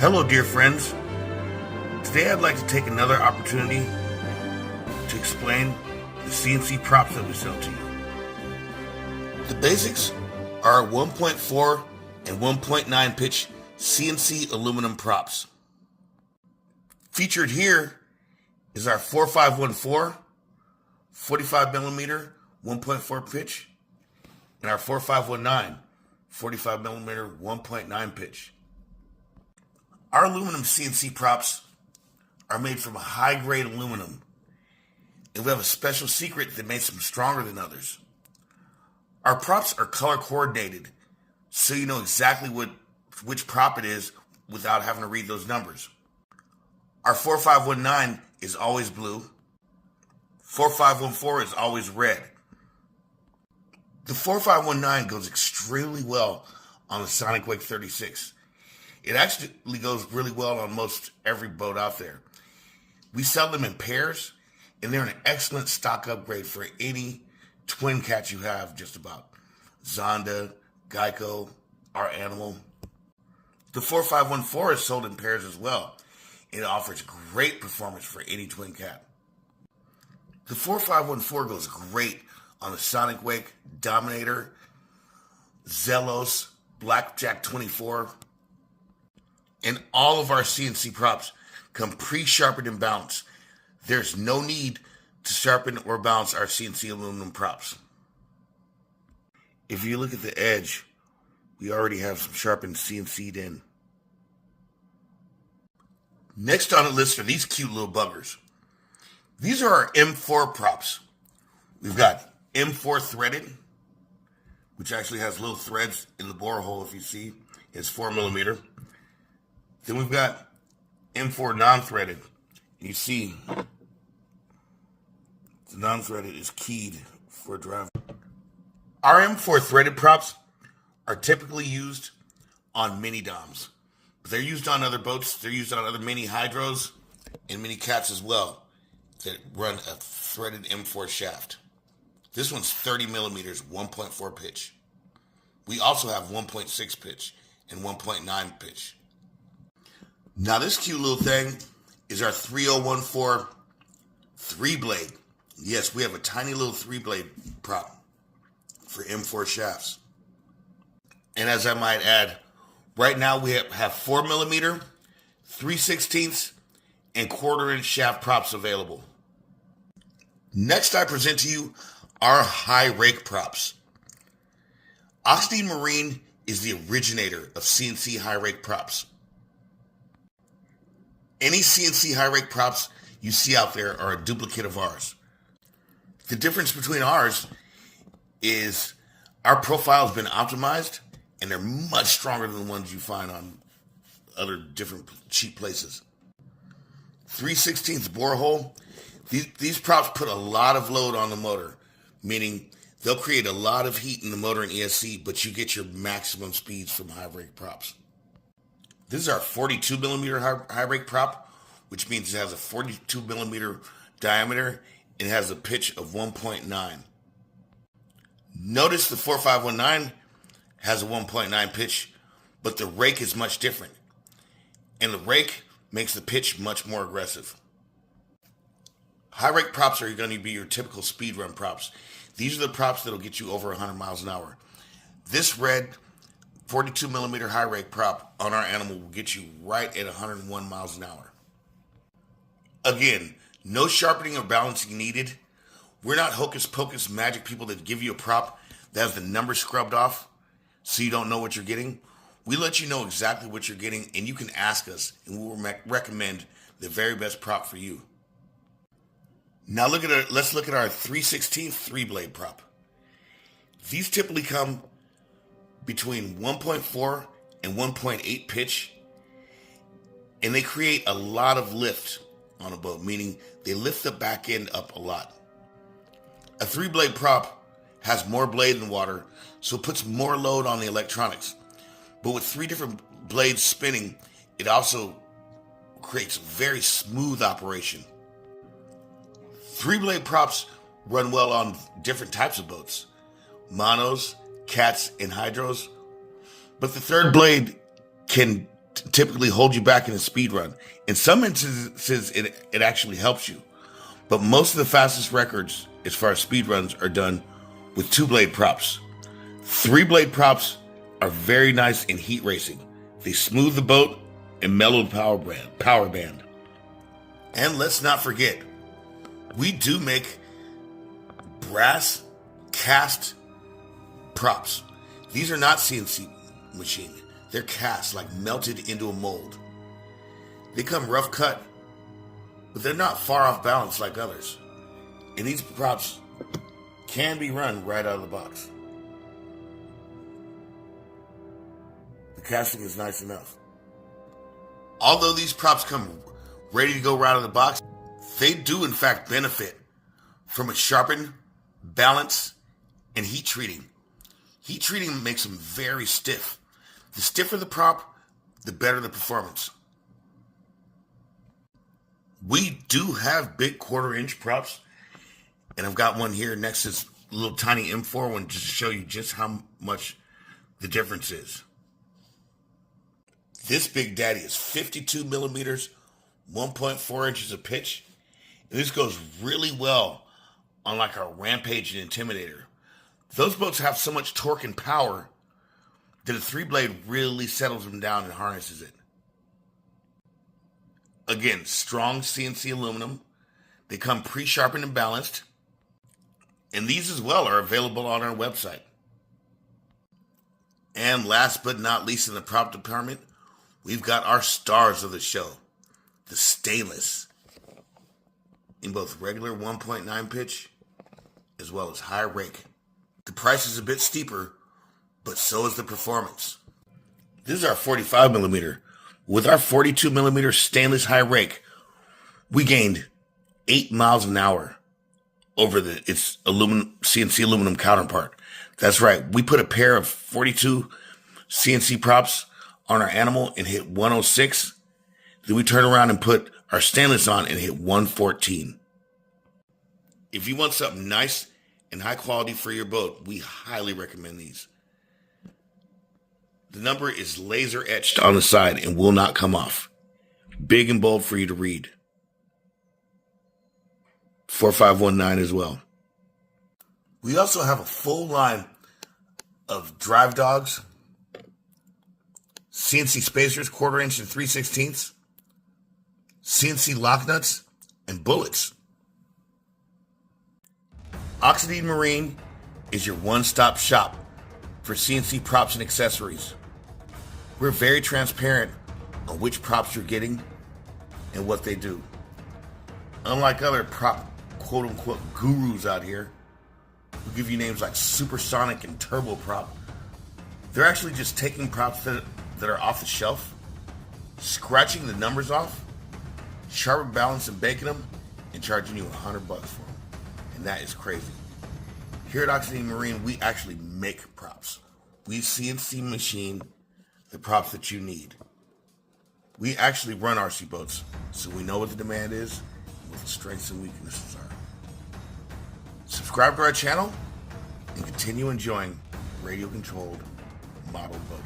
Hello, dear friends. Today I'd like to take another opportunity to explain the CNC props that we sell to you. The basics are 1.4 and 1.9 pitch CNC aluminum props. Featured here is our 4514 45 millimeter 1.4 pitch and our 4519 45 millimeter 1.9 pitch. Our aluminum CNC props are made from a high-grade aluminum, and we have a special secret that makes them stronger than others. Our props are color coordinated, so you know exactly which prop it is without having to read those numbers. Our 4519 is always blue. 4514 is always red. The 4519 goes extremely well on the Sonicwake 36. It actually goes really well on most every boat out there. We sell them in pairs, and they're an excellent stock upgrade for any twin cat you have, just about. Zonda, Geico, our Animal. The 4514 is sold in pairs as well. It offers great performance for any twin cat. The 4514 goes great on the Sonicwake, Dominator, Veles, Blackjack 24, and all of our CNC props come pre-sharpened and balanced. There's no need to sharpen or balance our CNC aluminum props. If you look at the edge, we already have some sharpened CNC'd in. Next on the list are these cute little buggers. These are our M4 props. We've got M4 threaded, which actually has little threads in the bore hole, if you see. It's 4 millimeter. Then we've got M4 non-threaded. You see, the non-threaded is keyed for driving. Our M4 threaded props are typically used on mini doms. They're used on other boats. They're used on other mini hydros and mini cats as well that run a threaded M4 shaft. This one's 30 millimeters, 1.4 pitch. We also have 1.6 pitch and 1.9 pitch. Now this cute little thing is our 3014 3-blade. Yes, we have a tiny little 3-blade prop for M4 shafts. And as I might add, right now we have 4 millimeter, 3/16, and 1/4 inch shaft props available. Next I present to you our high rake props. Oxney Marine is the originator of CNC high rake props. Any CNC high rake props you see out there are a duplicate of ours. The difference between ours is our profile has been optimized and they're much stronger than the ones you find on other different cheap places. 3/16 bore hole. These props put a lot of load on the motor, meaning they'll create a lot of heat in the motor and ESC, but you get your maximum speeds from high rake props. This is our 42 millimeter high rake prop, which means it has a 42 millimeter diameter and has a pitch of 1.9. Notice the 4519 has a 1.9 pitch, but the rake is much different. And the rake makes the pitch much more aggressive. High rake props are going to be your typical speed run props. These are the props that will get you over 100 miles an hour. This red 42 millimeter high rake prop on our Animal will get you right at 101 miles an hour. Again, no sharpening or balancing needed. We're not hocus pocus magic people that give you a prop that has the number scrubbed off so you don't know what you're getting. We let you know exactly what you're getting, and you can ask us, and we will recommend the very best prop for you. Now let's look at our 3/16 3-blade prop. These typically come between 1.4 and 1.8 pitch, and they create a lot of lift on a boat, meaning they lift the back end up a lot. A 3-blade prop has more blade than water, so it puts more load on the electronics. But with 3 different blades spinning, it also creates a very smooth operation. 3-blade props run well on different types of boats, monos, cats, and hydros. But the third blade can typically hold you back in a speed run. In some instances, it actually helps you. But most of the fastest records, as far as speed runs, are done with 2-blade props. 3-blade props are very nice in heat racing. They smooth the boat and mellow the power band. And let's not forget, we do make brass cast props. These are not CNC machined. They're cast, like melted into a mold. They come rough cut, but they're not far off balance like others. And these props can be run right out of the box. The casting is nice enough. Although these props come ready to go right out of the box, they do in fact benefit from a sharpened, balance, and heat treating. Heat treating makes them very stiff. The stiffer the prop, the better the performance. We do have big 1/4-inch props, and I've got one here next to this little tiny M4 one just to show you just how much the difference is. This big daddy is 52 millimeters, 1.4 inches of pitch, and this goes really well on like our Rampage and Intimidator. Those boats have so much torque and power that a 3-blade really settles them down and harnesses it. Again, strong CNC aluminum. They come pre-sharpened and balanced. And these as well are available on our website. And last but not least in the prop department, we've got our stars of the show, the stainless, in both regular 1.9 pitch as well as high rake. The price is a bit steeper, but so is the performance. This is our 45 millimeter. With our 42 millimeter stainless high rake, we gained 8 miles an hour over its CNC aluminum counterpart. That's right. We put a pair of 42 CNC props on our animal and hit 106. Then we turn around and put our stainless on and hit 114. If you want something nice and high quality for your boat, we highly recommend these. The number is laser etched on the side and will not come off. Big and bold for you to read. 4519 as well. We also have a full line of drive dogs, CNC spacers, 1/4-inch and 3/16, CNC lock nuts, and bullets. Oxidine Marine is your one-stop shop for CNC props and accessories. We're very transparent on which props you're getting and what they do. Unlike other prop quote-unquote gurus out here who give you names like Supersonic and Turbo Prop, they're actually just taking props that are off the shelf, scratching the numbers off, sharpen, balance, and baking them, and charging you $100 for them. And that is crazy. Here at Oxidine Marine, we actually make props. We CNC machine the props that you need. We actually run RC boats, so we know what the demand is and what the strengths and weaknesses are. Subscribe to our channel and continue enjoying radio-controlled model boating.